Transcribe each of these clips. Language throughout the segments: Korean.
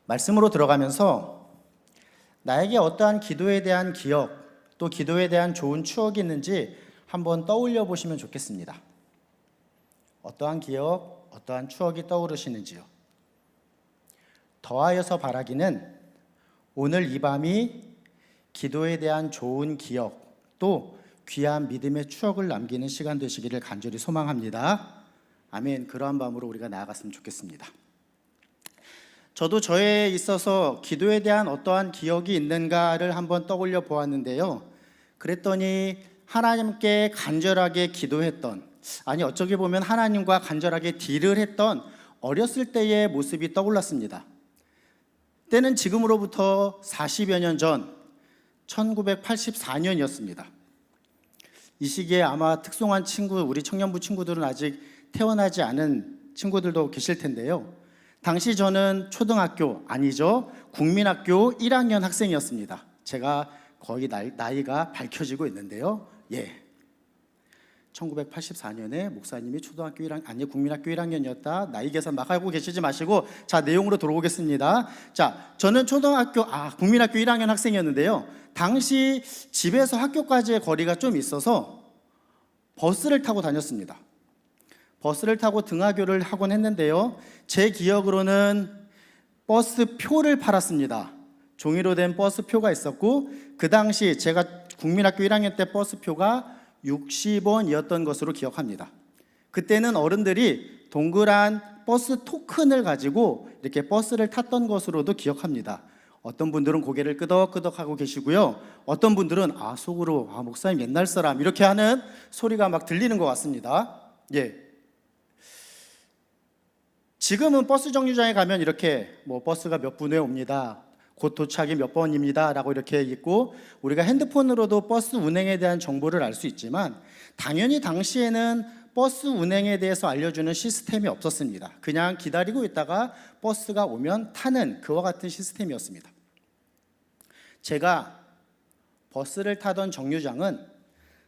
말씀으로 들어가면서 나에게 어떠한 기도에 대한 기억, 또 기도에 대한 좋은 추억이 있는지 한번 떠올려 보시면 좋겠습니다. 어떠한 기억, 어떠한 추억이 떠오르시는지요? 더하여서 바라기는 오늘 이 밤이 기도에 대한 좋은 기억, 또 귀한 믿음의 추억을 남기는 시간 되시기를 간절히 소망합니다. 아멘. 그러한 밤으로 우리가 나아갔으면 좋겠습니다. 저도 저에 있어서 기도에 대한 어떠한 기억이 있는가를 한번 떠올려 보았는데요. 그랬더니 하나님께 간절하게 기도했던, 아니 어쩌게 보면 하나님과 간절하게 딜을 했던 어렸을 때의 모습이 떠올랐습니다. 때는 지금으로부터 40여 년 전 1984년이었습니다. 이 시기에 아마 특송한 친구, 우리 청년부 친구들은 아직 태어나지 않은 친구들도 계실 텐데요. 당시 저는 초등학교, 아니죠, 국민학교 1학년 학생이었습니다. 제가 거의 나이가 밝혀지고 있는데요. 1984년에 목사님이 초등학교 1학년, 아니 국민학교 1학년이었다. 나이 계산 막 하고 계시지 마시고, 자, 내용으로 들어오겠습니다. 자, 저는 국민학교 1학년 학생이었는데요. 당시 집에서 학교까지의 거리가 좀 있어서 버스를 타고 다녔습니다. 버스를 타고 등하교를 하곤 했는데요. 제 기억으로는 버스표를 팔았습니다. 종이로 된 버스표가 있었고, 그 당시 제가 국민학교 1학년 때 버스표가 60원이었던 것으로 기억합니다. 그때는 어른들이 동그란 버스 토큰을 가지고 이렇게 버스를 탔던 것으로도 기억합니다. 어떤 분들은 고개를 끄덕끄덕하고 계시고요. 어떤 분들은 속으로 목사님 옛날 사람 이렇게 하는 소리가 막 들리는 것 같습니다. 지금은 버스 정류장에 가면 이렇게 버스가 몇 분 후에 옵니다, 곧 도착이 몇 번입니다 라고 이렇게 있고, 우리가 핸드폰으로도 버스 운행에 대한 정보를 알 수 있지만, 당연히 당시에는 버스 운행에 대해서 알려주는 시스템이 없었습니다. 그냥 기다리고 있다가 버스가 오면 타는 그와 같은 시스템이었습니다. 제가 버스를 타던 정류장은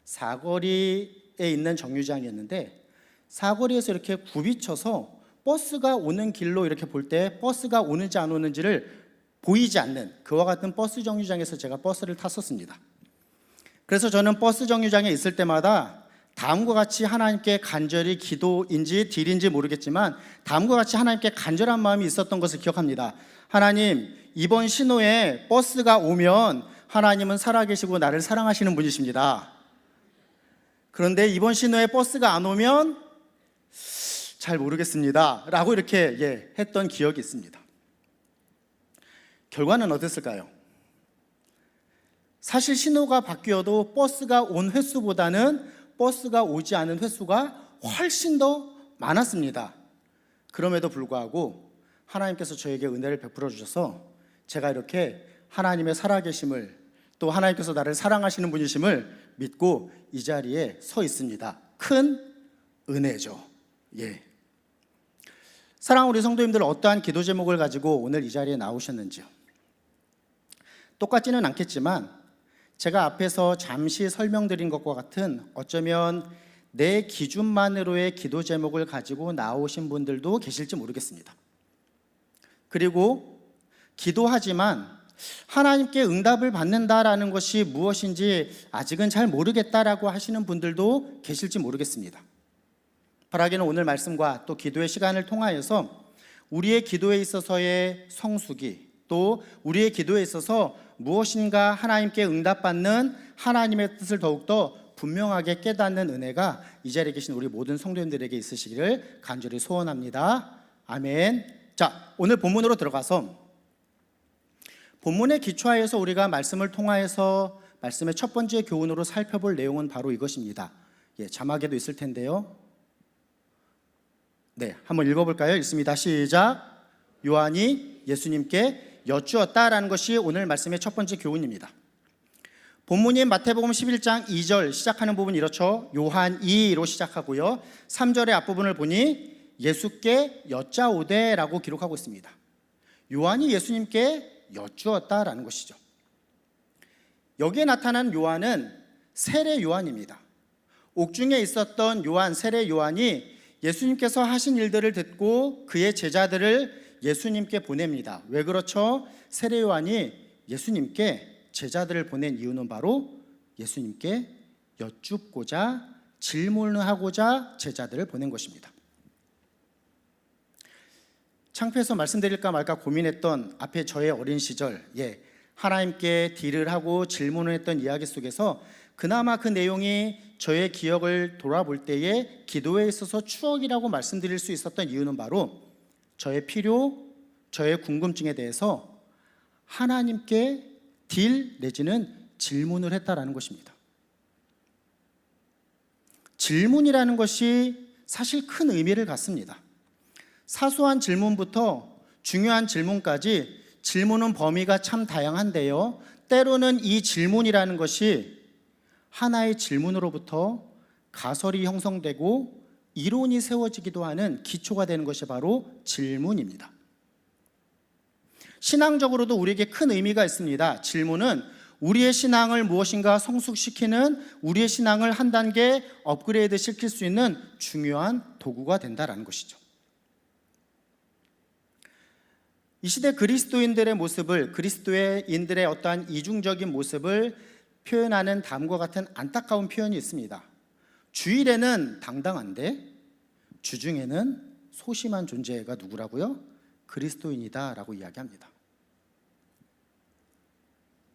사거리에 있는 정류장이었는데, 사거리에서 이렇게 굽이쳐서 버스가 오는 길로 이렇게 볼 때 버스가 오는지 안 오는지를 보이지 않는 그와 같은 버스 정류장에서 제가 버스를 탔었습니다. 그래서 저는 버스 정류장에 있을 때마다 다음과 같이 하나님께 간절히 기도인지 딜인지 모르겠지만 다음과 같이 하나님께 간절한 마음이 있었던 것을 기억합니다. 하나님, 이번 신호에 버스가 오면 하나님은 살아계시고 나를 사랑하시는 분이십니다. 그런데 이번 신호에 버스가 안 오면 잘 모르겠습니다 라고 이렇게 했던 기억이 있습니다. 결과는 어땠을까요? 사실 신호가 바뀌어도 버스가 온 횟수보다는 버스가 오지 않은 횟수가 훨씬 더 많았습니다. 그럼에도 불구하고 하나님께서 저에게 은혜를 베풀어 주셔서 제가 이렇게 하나님의 살아계심을, 또 하나님께서 나를 사랑하시는 분이심을 믿고 이 자리에 서 있습니다. 큰 은혜죠. 사랑하는 우리 성도님들, 어떠한 기도 제목을 가지고 오늘 이 자리에 나오셨는지요? 똑같지는 않겠지만 제가 앞에서 잠시 설명드린 것과 같은, 어쩌면 내 기준만으로의 기도 제목을 가지고 나오신 분들도 계실지 모르겠습니다. 그리고 기도하지만 하나님께 응답을 받는다라는 것이 무엇인지 아직은 잘 모르겠다라고 하시는 분들도 계실지 모르겠습니다. 바라기는 오늘 말씀과 또 기도의 시간을 통하여서 우리의 기도에 있어서의 성수기, 또 우리의 기도에 있어서 무엇인가 하나님께 응답받는 하나님의 뜻을 더욱더 분명하게 깨닫는 은혜가 이 자리에 계신 우리 모든 성도님들에게 있으시기를 간절히 소원합니다. 아멘. 자, 오늘 본문으로 들어가서 본문에 기초하여서 우리가 말씀을 통하여서 말씀의 첫 번째 교훈으로 살펴볼 내용은 바로 이것입니다. 자막에도 있을 텐데요. 한번 읽어볼까요? 읽습니다. 시작. 요한이 예수님께 여쭈었다라는 것이 오늘 말씀의 첫 번째 교훈입니다. 본문인 마태복음 11장 2절 시작하는 부분이 이렇죠. 요한이로 시작하고요, 3절의 앞부분을 보니 예수께 여짜오되라고 기록하고 있습니다. 요한이 예수님께 여쭈었다라는 것이죠. 여기에 나타난 요한은 세례 요한입니다. 옥중에 있었던 요한, 세례 요한이 예수님께서 하신 일들을 듣고 그의 제자들을 예수님께 보냅니다. 왜 그렇죠? 세례 요한이 예수님께 제자들을 보낸 이유는 바로 예수님께 여쭙고자, 질문을 하고자 제자들을 보낸 것입니다. 창피해서 말씀드릴까 말까 고민했던 앞에 저의 어린 시절, 하나님께 딜을 하고 질문을 했던 이야기 속에서 그나마 그 내용이 저의 기억을 돌아볼 때에 기도에 있어서 추억이라고 말씀드릴 수 있었던 이유는 바로 저의 필요, 저의 궁금증에 대해서 하나님께 딜 내지는 질문을 했다라는 것입니다. 질문이라는 것이 사실 큰 의미를 갖습니다. 사소한 질문부터 중요한 질문까지 질문은 범위가 참 다양한데요, 때로는 이 질문이라는 것이 하나의 질문으로부터 가설이 형성되고 이론이 세워지기도 하는 기초가 되는 것이 바로 질문입니다. 신앙적으로도 우리에게 큰 의미가 있습니다. 질문은 우리의 신앙을 무엇인가 성숙시키는, 우리의 신앙을 한 단계 업그레이드 시킬 수 있는 중요한 도구가 된다는 것이죠. 이 시대 그리스도인들의 모습을, 그리스도인들의 어떠한 이중적인 모습을 표현하는 다음과 같은 안타까운 표현이 있습니다. 주일에는 당당한데 주중에는 소심한 존재가 누구라고요? 그리스도인이다 라고 이야기합니다.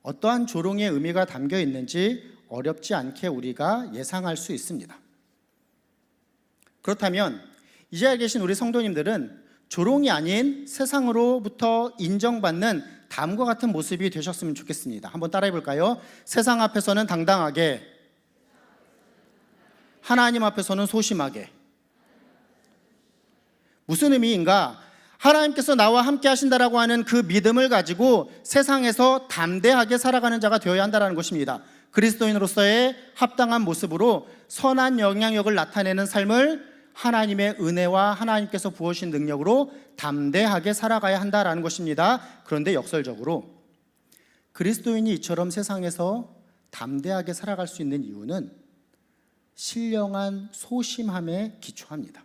어떠한 조롱의 의미가 담겨 있는지 어렵지 않게 우리가 예상할 수 있습니다. 그렇다면 이 자리에 계신 우리 성도님들은 조롱이 아닌 세상으로부터 인정받는 다음과 같은 모습이 되셨으면 좋겠습니다. 한번 따라해 볼까요? 세상 앞에서는 당당하게, 하나님 앞에서는 소심하게. 무슨 의미인가? 하나님께서 나와 함께 하신다라고 하는 그 믿음을 가지고 세상에서 담대하게 살아가는 자가 되어야 한다는 것입니다. 그리스도인으로서의 합당한 모습으로 선한 영향력을 나타내는 삶을 하나님의 은혜와 하나님께서 부어주신 능력으로 담대하게 살아가야 한다는 것입니다. 그런데 역설적으로 그리스도인이 이처럼 세상에서 담대하게 살아갈 수 있는 이유는 신령한 소심함에 기초합니다.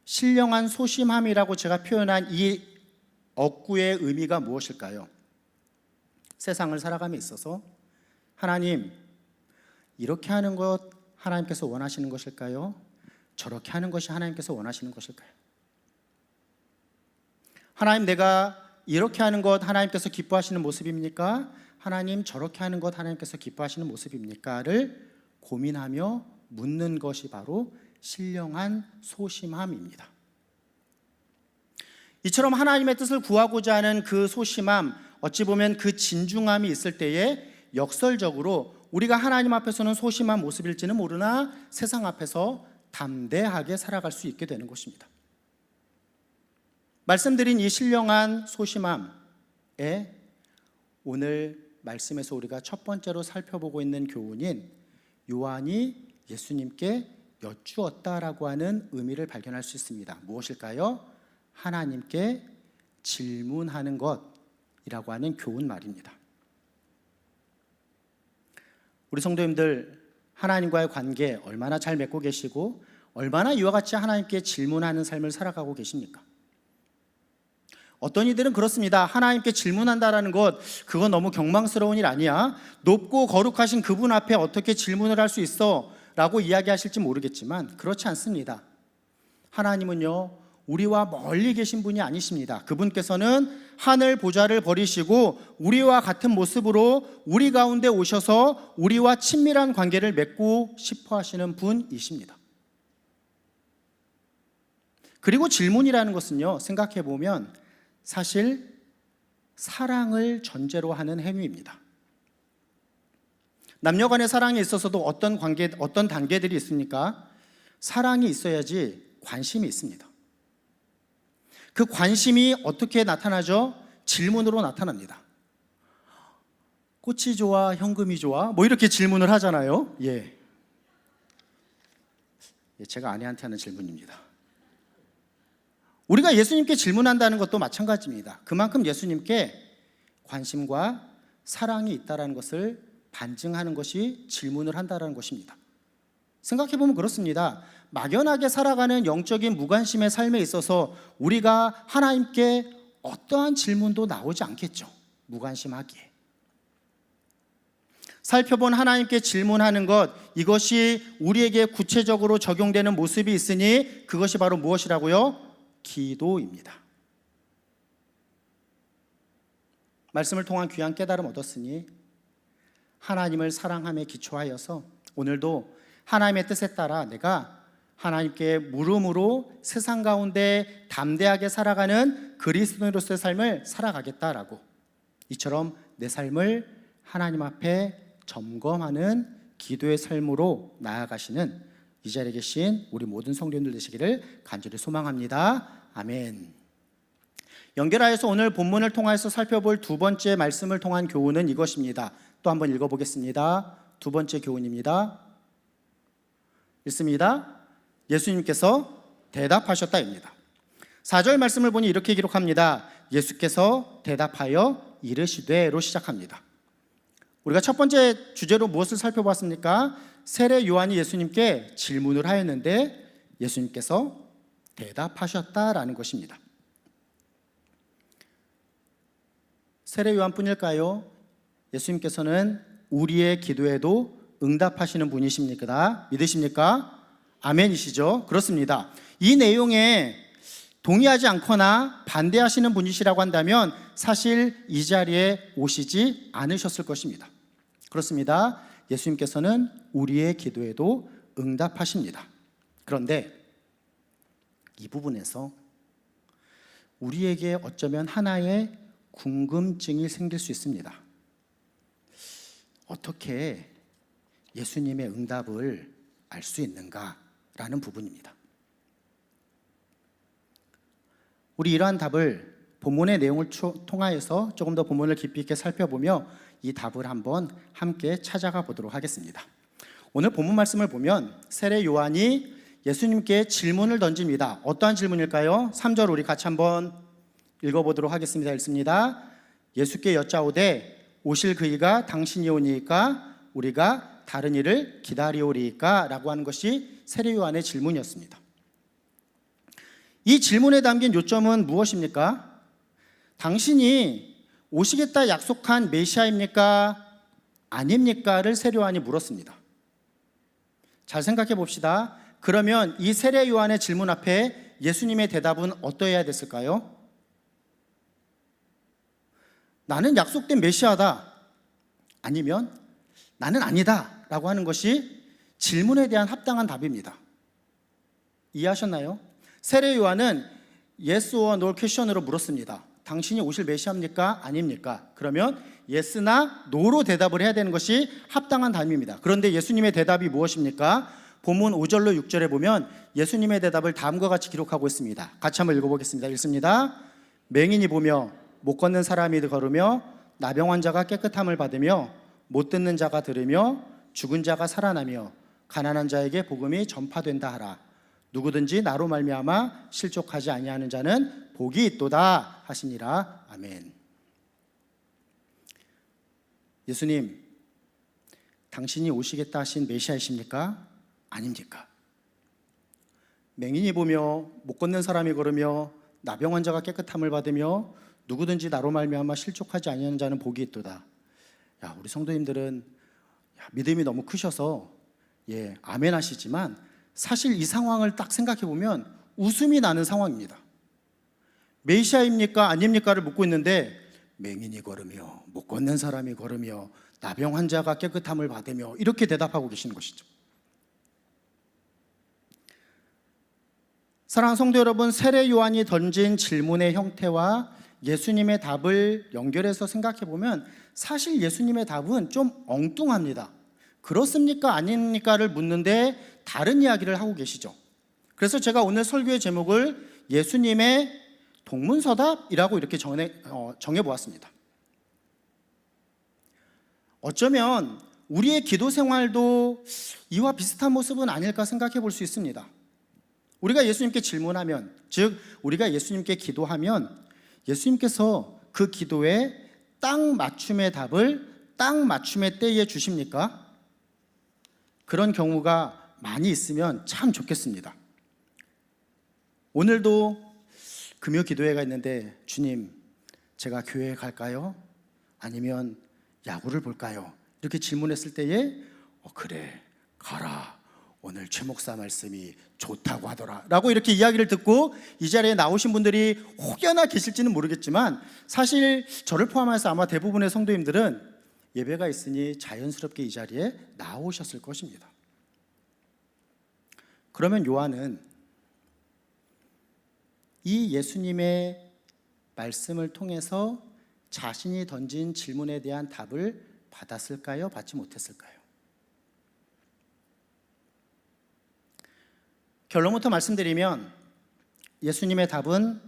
신령한 소심함이라고 제가 표현한 이 어구의 의미가 무엇일까요? 세상을 살아감에 있어서 하나님, 이렇게 하는 것 하나님께서 원하시는 것일까요? 저렇게 하는 것이 하나님께서 원하시는 것일까요? 하나님, 내가 이렇게 하는 것 하나님께서 기뻐하시는 모습입니까? 하나님, 저렇게 하는 것 하나님께서 기뻐하시는 모습입니까? 를 고민하며 묻는 것이 바로 신령한 소심함입니다. 이처럼 하나님의 뜻을 구하고자 하는 그 소심함, 어찌 보면 그 진중함이 있을 때에 역설적으로 우리가 하나님 앞에서는 소심한 모습일지는 모르나 세상 앞에서 담대하게 살아갈 수 있게 되는 것입니다. 말씀드린 이 신령한 소심함에 오늘 말씀에서 우리가 첫 번째로 살펴보고 있는 교훈인 요한이 예수님께 여쭈었다라고 하는 의미를 발견할 수 있습니다. 무엇일까요? 하나님께 질문하는 것이라고 하는 교훈 말입니다. 우리 성도님들, 하나님과의 관계 얼마나 잘 맺고 계시고 얼마나 이와 같이 하나님께 질문하는 삶을 살아가고 계십니까? 어떤 이들은 그렇습니다. 하나님께 질문한다라는 것, 그건 너무 경망스러운 일 아니야? 높고 거룩하신 그분 앞에 어떻게 질문을 할 수 있어? 라고 이야기하실지 모르겠지만 그렇지 않습니다. 하나님은요, 우리와 멀리 계신 분이 아니십니다. 그분께서는 하늘 보좌를 버리시고 우리와 같은 모습으로 우리 가운데 오셔서 우리와 친밀한 관계를 맺고 싶어 하시는 분이십니다. 그리고 질문이라는 것은요, 생각해 보면 사실 사랑을 전제로 하는 행위입니다. 남녀 간의 사랑에 있어서도 어떤 단계들이 있습니까? 사랑이 있어야지 관심이 있습니다. 그 관심이 어떻게 나타나죠? 질문으로 나타납니다. 꽃이 좋아, 현금이 좋아? 뭐 이렇게 질문을 하잖아요. 제가 아내한테 하는 질문입니다. 우리가 예수님께 질문한다는 것도 마찬가지입니다. 그만큼 예수님께 관심과 사랑이 있다는 것을 반증하는 것이 질문을 한다는 것입니다. 생각해보면 그렇습니다. 막연하게 살아가는 영적인 무관심의 삶에 있어서 우리가 하나님께 어떠한 질문도 나오지 않겠죠. 무관심하기에. 살펴본 하나님께 질문하는 것, 이것이 우리에게 구체적으로 적용되는 모습이 있으니 그것이 바로 무엇이라고요? 기도입니다. 말씀을 통한 귀한 깨달음 얻었으니 하나님을 사랑함에 기초하여서 오늘도 하나님의 뜻에 따라 내가 하나님께 물음으로 세상 가운데 담대하게 살아가는 그리스도인으로서의 삶을 살아가겠다라고, 이처럼 내 삶을 하나님 앞에 점검하는 기도의 삶으로 나아가시는 이 자리에 계신 우리 모든 성도님들 되시기를 간절히 소망합니다. 아멘. 연결하여서 오늘 본문을 통해서 살펴볼 두 번째 말씀을 통한 교훈은 이것입니다. 또 한번 읽어보겠습니다. 두 번째 교훈입니다. 읽습니다. 예수님께서 대답하셨다입니다. 4절 말씀을 보니 이렇게 기록합니다. 예수께서 대답하여 이르시되로 시작합니다. 우리가 첫 번째 주제로 무엇을 살펴봤습니까? 세례 요한이 예수님께 질문을 하였는데 예수님께서 대답하셨다라는 것입니다. 세례 요한뿐일까요? 예수님께서는 우리의 기도에도 응답하시는 분이십니까? 믿으십니까? 아멘이시죠? 그렇습니다. 이 내용에 동의하지 않거나 반대하시는 분이시라고 한다면 사실 이 자리에 오시지 않으셨을 것입니다. 그렇습니다. 예수님께서는 우리의 기도에도 응답하십니다. 그런데 이 부분에서 우리에게 어쩌면 하나의 궁금증이 생길 수 있습니다. 어떻게 예수님의 응답을 알 수 있는가라는 부분입니다. 우리 이러한 답을 본문의 내용을 통하여서 조금 더 본문을 깊이 있게 살펴보며 이 답을 한번 함께 찾아가 보도록 하겠습니다. 오늘 본문 말씀을 보면 세례 요한이 예수님께 질문을 던집니다. 어떠한 질문일까요? 3절 우리 같이 한번 읽어보도록 하겠습니다. 읽습니다. 예수께 여짜오되 오실 그이가 당신이 오니까 우리가 다른 이를 기다리오리까? 라고 하는 것이 세례 요한의 질문이었습니다. 이 질문에 담긴 요점은 무엇입니까? 당신이 오시겠다 약속한 메시아입니까? 아닙니까?를 세례 요한이 물었습니다. 잘 생각해 봅시다. 그러면 이 세례 요한의 질문 앞에 예수님의 대답은 어떠해야 됐을까요? 나는 약속된 메시아다. 아니면 나는 아니다 라고 하는 것이 질문에 대한 합당한 답입니다. 이해하셨나요? 세례 요한은 yes or no question으로 물었습니다. 당신이 오실 메시아입니까? 아닙니까? 그러면 yes나 no로 대답을 해야 되는 것이 합당한 답입니다. 그런데 예수님의 대답이 무엇입니까? 본문 5절로 6절에 보면 예수님의 대답을 다음과 같이 기록하고 있습니다. 같이 한번 읽어보겠습니다. 읽습니다. 맹인이 보며 못 걷는 사람이 걸으며 나병 환자가 깨끗함을 받으며 못 듣는 자가 들으며 죽은 자가 살아나며 가난한 자에게 복음이 전파된다 하라. 누구든지 나로 말미암아 실족하지 아니하는 자는 복이 있도다 하시니라. 아멘. 예수님, 당신이 오시겠다 하신 메시아이십니까? 아닙니까? 맹인이 보며 못 걷는 사람이 걸으며 나병 환자가 깨끗함을 받으며 누구든지 나로 말미암아 실족하지 아니하는 자는 복이 있도다. 야, 우리 성도님들은 믿음이 너무 크셔서 아멘 하시지만 사실 이 상황을 딱 생각해 보면 웃음이 나는 상황입니다. 메시아입니까? 아닙니까를 묻고 있는데 맹인이 걸으며 못 걷는 사람이 걸으며 나병 환자가 깨끗함을 받으며 이렇게 대답하고 계시는 것이죠. 사랑하는 성도 여러분, 세례 요한이 던진 질문의 형태와 예수님의 답을 연결해서 생각해 보면 사실 예수님의 답은 좀 엉뚱합니다. 그렇습니까? 아닙니까를 묻는데 다른 이야기를 하고 계시죠. 그래서 제가 오늘 설교의 제목을 예수님의 동문서답이라고 이렇게 정해보았습니다. 어쩌면 우리의 기도 생활도 이와 비슷한 모습은 아닐까 생각해 볼 수 있습니다. 우리가 예수님께 질문하면, 즉 우리가 예수님께 기도하면 예수님께서 그 기도에 딱 맞춤의 답을 딱 맞춤의 때에 주십니까? 그런 경우가 많이 있으면 참 좋겠습니다. 오늘도 금요 기도회가 있는데 주님, 제가 교회에 갈까요? 아니면 야구를 볼까요? 이렇게 질문했을 때에 그래, 가라. 오늘 최 목사 말씀이 좋다고 하더라 라고 이렇게 이야기를 듣고 이 자리에 나오신 분들이 혹여나 계실지는 모르겠지만 사실 저를 포함해서 아마 대부분의 성도님들은 예배가 있으니 자연스럽게 이 자리에 나오셨을 것입니다. 그러면 요한은 이 예수님의 말씀을 통해서 자신이 던진 질문에 대한 답을 받았을까요? 받지 못했을까요? 결론부터 말씀드리면 예수님의 답은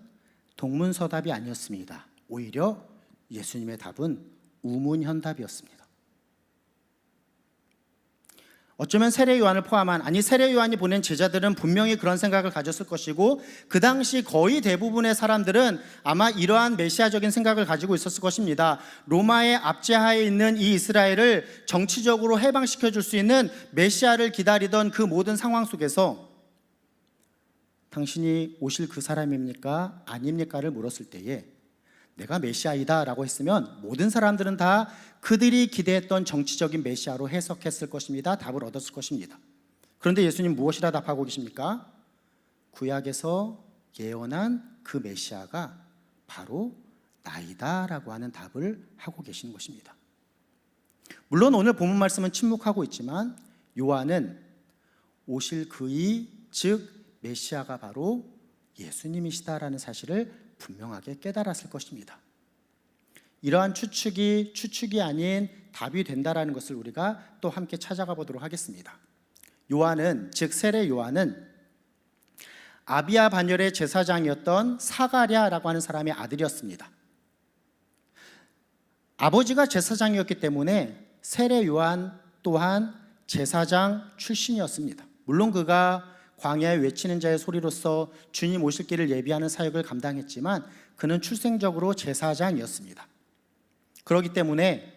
동문서답이 아니었습니다. 오히려 예수님의 답은 우문현답이었습니다. 어쩌면 세례 요한을 포함한, 세례 요한이 보낸 제자들은 분명히 그런 생각을 가졌을 것이고 그 당시 거의 대부분의 사람들은 아마 이러한 메시아적인 생각을 가지고 있었을 것입니다. 로마의 압제하에 있는 이 이스라엘을 정치적으로 해방시켜 줄 수 있는 메시아를 기다리던 그 모든 상황 속에서 당신이 오실 그 사람입니까? 아닙니까?를 물었을 때에 내가 메시아이다 라고 했으면 모든 사람들은 다 그들이 기대했던 정치적인 메시아로 해석했을 것입니다. 답을 얻었을 것입니다. 그런데 예수님 무엇이라 답하고 계십니까? 구약에서 예언한 그 메시아가 바로 나이다 라고 하는 답을 하고 계시는 것입니다. 물론 오늘 본문 말씀은 침묵하고 있지만 요한은 오실 그이, 즉 메시아가 바로 예수님이시다라는 사실을 분명하게 깨달았을 것입니다. 이러한 추측이 아닌 답이 된다라는 것을 우리가 또 함께 찾아가 보도록 하겠습니다. 요한은, 즉 세례 요한은 아비야 반열의 제사장이었던 사가랴라고 하는 사람의 아들이었습니다. 아버지가 제사장이었기 때문에 세례 요한 또한 제사장 출신이었습니다. 물론 그가 광야에 외치는 자의 소리로서 주님 오실 길을 예비하는 사역을 감당했지만 그는 출생적으로 제사장이었습니다. 그렇기 때문에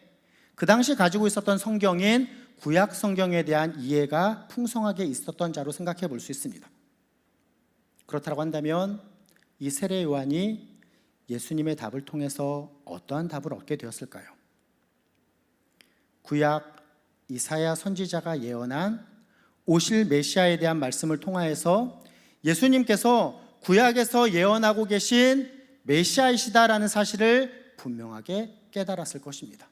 그 당시 가지고 있었던 성경인 구약 성경에 대한 이해가 풍성하게 있었던 자로 생각해 볼 수 있습니다. 그렇다고 한다면 이 세례 요한이 예수님의 답을 통해서 어떠한 답을 얻게 되었을까요? 구약 이사야 선지자가 예언한 오실 메시아에 대한 말씀을 통하여서 예수님께서 구약에서 예언하고 계신 메시아이시다라는 사실을 분명하게 깨달았을 것입니다.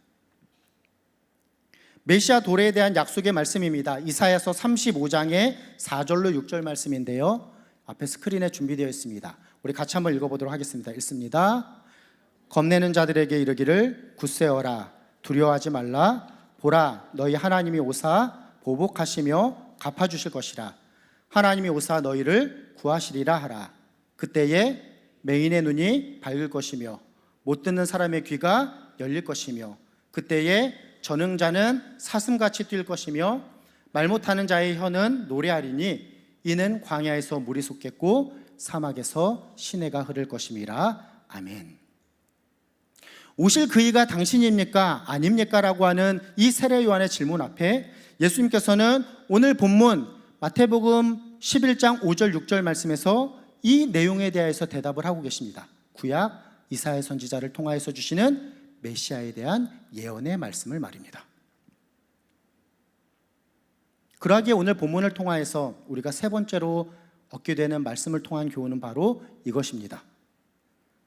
메시아 도래에 대한 약속의 말씀입니다. 이사야서 35장의 4절로 6절 말씀인데요, 앞에 스크린에 준비되어 있습니다. 우리 같이 한번 읽어보도록 하겠습니다. 읽습니다. 겁내는 자들에게 이르기를 굳세어라, 두려워하지 말라. 보라, 너희 하나님이 오사 보복하시며 갚아주실 것이라. 하나님이 오사 너희를 구하시리라 하라. 그때에 맹인의 눈이 밝을 것이며 못 듣는 사람의 귀가 열릴 것이며 그때에 전능자는 사슴같이 뛸 것이며 말 못하는 자의 혀는 노래하리니 이는 광야에서 물이 솟겠고 사막에서 시내가 흐를 것임이라. 아멘. 오실 그이가 당신입니까? 아닙니까? 라고 하는 이 세례 요한의 질문 앞에 예수님께서는 오늘 본문 마태복음 11장 5절 6절 말씀에서 이 내용에 대해서 대답을 하고 계십니다. 구약 이사야 선지자를 통하여서 주시는 메시아에 대한 예언의 말씀을 말입니다. 그러하기에 오늘 본문을 통하여서 우리가 세 번째로 얻게 되는 말씀을 통한 교훈은 바로 이것입니다.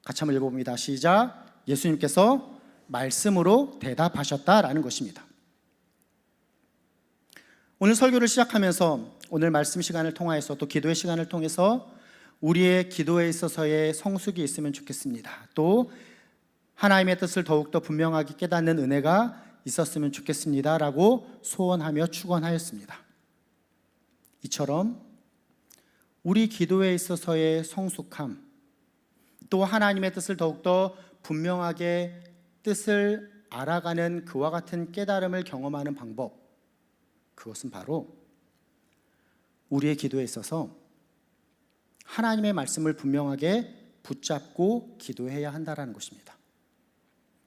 같이 한번 읽어봅니다. 시작. 예수님께서 말씀으로 대답하셨다라는 것입니다. 오늘 설교를 시작하면서 오늘 말씀 시간을 통해서 또 기도의 시간을 통해서 우리의 기도에 있어서의 성숙이 있으면 좋겠습니다. 또 하나님의 뜻을 더욱더 분명하게 깨닫는 은혜가 있었으면 좋겠습니다 라고 소원하며 축원하였습니다. 이처럼 우리 기도에 있어서의 성숙함, 또 하나님의 뜻을 더욱더 분명하게 뜻을 알아가는 그와 같은 깨달음을 경험하는 방법, 그것은 바로 우리의 기도에 있어서 하나님의 말씀을 분명하게 붙잡고 기도해야 한다는 것입니다.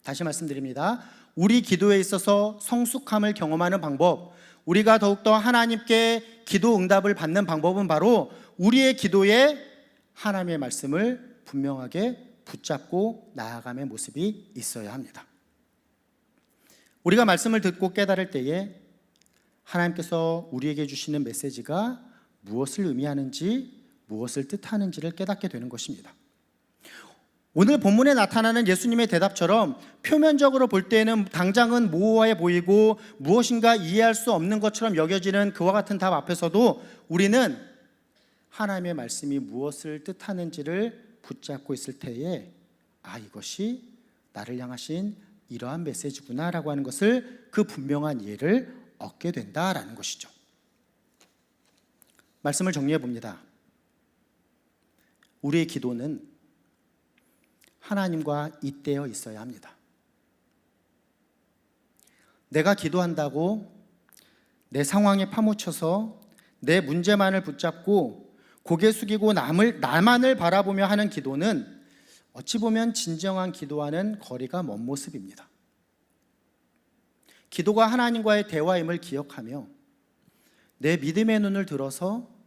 다시 말씀드립니다. 우리 기도에 있어서 성숙함을 경험하는 방법, 우리가 더욱더 하나님께 기도 응답을 받는 방법은 바로 우리의 기도에 하나님의 말씀을 분명하게 붙잡고 나아감의 모습이 있어야 합니다. 우리가 말씀을 듣고 깨달을 때에 하나님께서 우리에게 주시는 메시지가 무엇을 의미하는지, 무엇을 뜻하는지를 깨닫게 되는 것입니다. 오늘 본문에 나타나는 예수님의 대답처럼 표면적으로 볼 때는 당장은 모호해 보이고 무엇인가 이해할 수 없는 것처럼 여겨지는 그와 같은 답 앞에서도 우리는 하나님의 말씀이 무엇을 뜻하는지를 붙잡고 있을 때에 이것이 나를 향하신 이러한 메시지구나 라고 하는 것을, 그 분명한 이해를 얻게 된다라는 것이죠. 말씀을 정리해 봅니다. 우리의 기도는 하나님과 잇대어 있어야 합니다. 내가 기도한다고 내 상황에 파묻혀서 내 문제만을 붙잡고 고개 숙이고 나만을 바라보며 하는 기도는 어찌 보면 진정한 기도와는 거리가 먼 모습입니다. 기도가 하나님과의 대화임을 기억하며 내 믿음의 눈을 들어서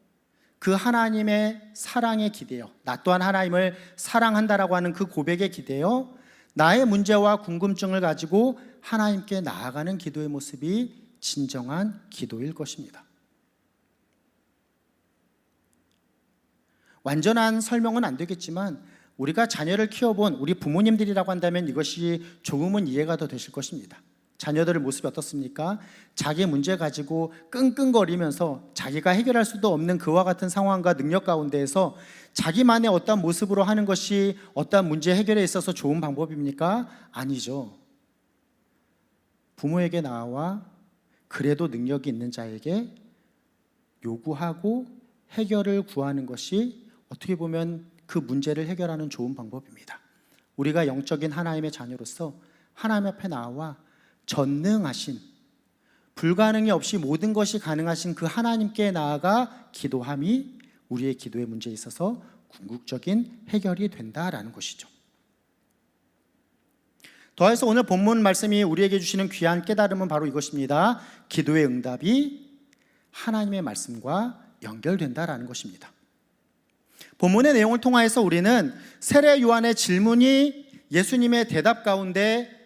그 하나님의 사랑에 기대어, 나 또한 하나님을 사랑한다라고 하는 그 고백에 기대어 나의 문제와 궁금증을 가지고 하나님께 나아가는 기도의 모습이 진정한 기도일 것입니다. 완전한 설명은 안 되겠지만 우리가 자녀를 키워본 우리 부모님들이라고 한다면 이것이 조금은 이해가 더 되실 것입니다. 자녀들의 모습이 어떻습니까? 자기 문제 가지고 끙끙거리면서 자기가 해결할 수도 없는 그와 같은 상황과 능력 가운데에서 자기만의 어떤 모습으로 하는 것이 어떤 문제 해결에 있어서 좋은 방법입니까? 아니죠. 부모에게 나와 그래도 능력이 있는 자에게 요구하고 해결을 구하는 것이 어떻게 보면 그 문제를 해결하는 좋은 방법입니다. 우리가 영적인 하나님의 자녀로서 하나님 앞에 나와 전능하신, 불가능이 없이 모든 것이 가능하신 그 하나님께 나아가 기도함이 우리의 기도의 문제에 있어서 궁극적인 해결이 된다라는 것이죠. 더해서 오늘 본문 말씀이 우리에게 주시는 귀한 깨달음은 바로 이것입니다. 기도의 응답이 하나님의 말씀과 연결된다라는 것입니다. 본문의 내용을 통하여서 우리는 세례 요한의 질문이 예수님의 대답 가운데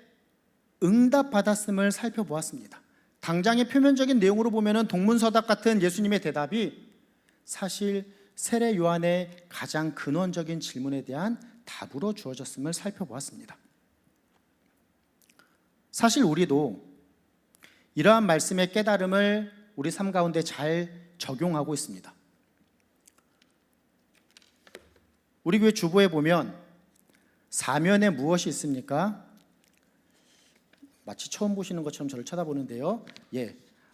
응답받았음을 살펴보았습니다. 당장의 표면적인 내용으로 보면 동문서답 같은 예수님의 대답이 사실 세례 요한의 가장 근원적인 질문에 대한 답으로 주어졌음을 살펴보았습니다. 사실 우리도 이러한 말씀의 깨달음을 우리 삶 가운데 잘 적용하고 있습니다. 우리 교회 주보에 보면 사면에 무엇이 있습니까? 마치 처음 보시는 것처럼 저를 쳐다보는데요.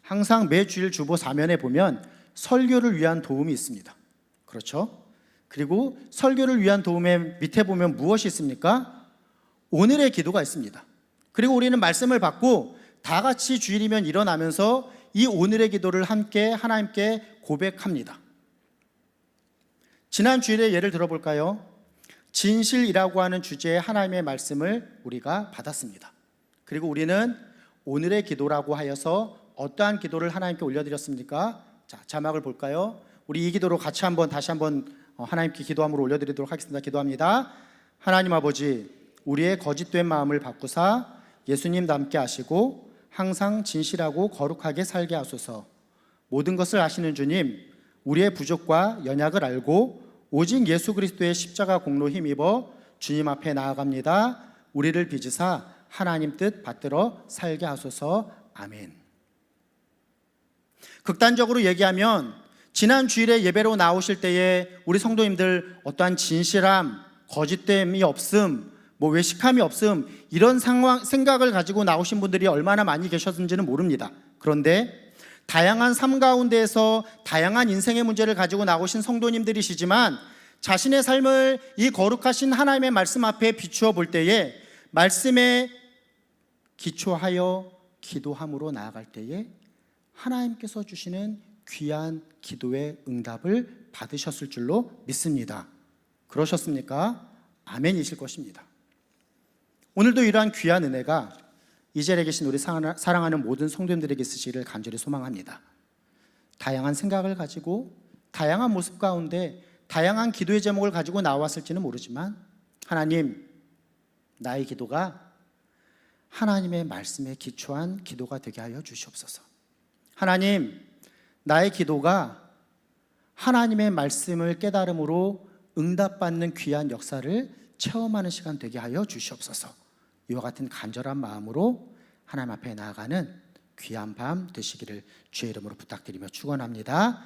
항상 매주일 주보 사면에 보면 설교를 위한 도움이 있습니다. 그렇죠? 그리고 설교를 위한 도움의 밑에 보면 무엇이 있습니까? 오늘의 기도가 있습니다. 그리고 우리는 말씀을 받고 다 같이 주일이면 일어나면서 이 오늘의 기도를 함께 하나님께 고백합니다. 지난 주일에 예를 들어볼까요? 진실이라고 하는 주제의 하나님의 말씀을 우리가 받았습니다. 그리고 우리는 오늘의 기도라고 하여서 어떠한 기도를 하나님께 올려드렸습니까? 자, 자막을 볼까요? 우리 이 기도로 같이 다시 한번 하나님께 기도함으로 올려드리도록 하겠습니다. 기도합니다. 하나님 아버지, 우리의 거짓된 마음을 바꾸사 예수님 닮게 하시고 항상 진실하고 거룩하게 살게 하소서. 모든 것을 아시는 주님, 우리의 부족과 연약을 알고 오직 예수 그리스도의 십자가 공로 힘입어 주님 앞에 나아갑니다. 우리를 빚으사 하나님 뜻 받들어 살게 하소서. 아멘. 극단적으로 얘기하면 지난 주일에 예배로 나오실 때에 우리 성도님들 어떠한 진실함, 거짓됨이 없음, 외식함이 없음, 이런 생각을 가지고 나오신 분들이 얼마나 많이 계셨는지는 모릅니다. 그런데 다양한 삶 가운데에서 다양한 인생의 문제를 가지고 나오신 성도님들이시지만 자신의 삶을 이 거룩하신 하나님의 말씀 앞에 비추어 볼 때에 말씀에 기초하여 기도함으로 나아갈 때에 하나님께서 주시는 귀한 기도의 응답을 받으셨을 줄로 믿습니다. 그러셨습니까? 아멘이실 것입니다. 오늘도 이러한 귀한 은혜가 이 자리에 계신 우리 사랑하는 모든 성도님들에게 있으시기를 간절히 소망합니다. 다양한 생각을 가지고 다양한 모습 가운데 다양한 기도의 제목을 가지고 나왔을지는 모르지만 하나님, 나의 기도가 하나님의 말씀에 기초한 기도가 되게 하여 주시옵소서. 하나님, 나의 기도가 하나님의 말씀을 깨달음으로 응답받는 귀한 역사를 체험하는 시간 되게 하여 주시옵소서. 이와 같은 간절한 마음으로 하나님 앞에 나아가는 귀한 밤 되시기를 주의 이름으로 부탁드리며 축원합니다.